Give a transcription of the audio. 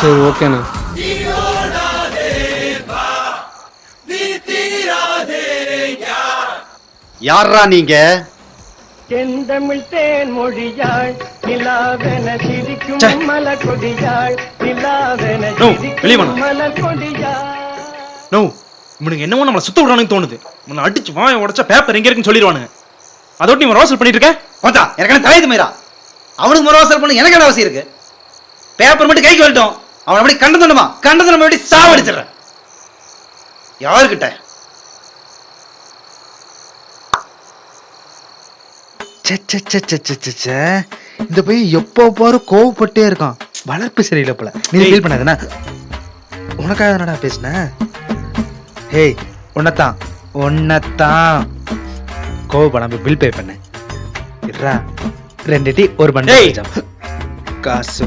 சரி ஓகேண்ணா. யாரா நீங்க? செந்தமிழ் தேன் மொழியாள் நிலாவென சிரிக்கும் மலர் கொடியாள் நிலாவென சிரிக்கும் மலர் கொடியாள். நோ, இவனுக்கு என்னமோ நம்மளை சுத்த விடணும்னு தோணுது. உன்னை அடிச்சு வாயை உடைச்சா பேப்பர் எங்க இருக்குன்னு சொல்லிடுவானுங்க. அதோட நீ ரோசல் பண்ணிட்டு இருக்க. பார்த்தா எனக்கு என்ன தலையுது மயிரா? அவனுக்கு மரோசல் பண்ண எனக்கு என்ன அவசியம் இருக்கு? பேப்பர் மட்டும் கைக்கு வரட்டும். அவன் அப்படி கண்டதனமா கண்டதனமா எப்படி சாவடிச்சிடறேன். யாருக்கிட்ட? இந்த பையன் எப்போ பாரு கோவப்பட்டே இருக்கான். வளர்ப்பு சரியில்லை போல. நீ ஃபீல் பண்ணாதுன்னா உனக்காக என்னடா பேசின? ஹேய், உன்னத்தான் கோவப்படாம பில் பே பண்ண. 2 டீ 1 பண்டல் காசு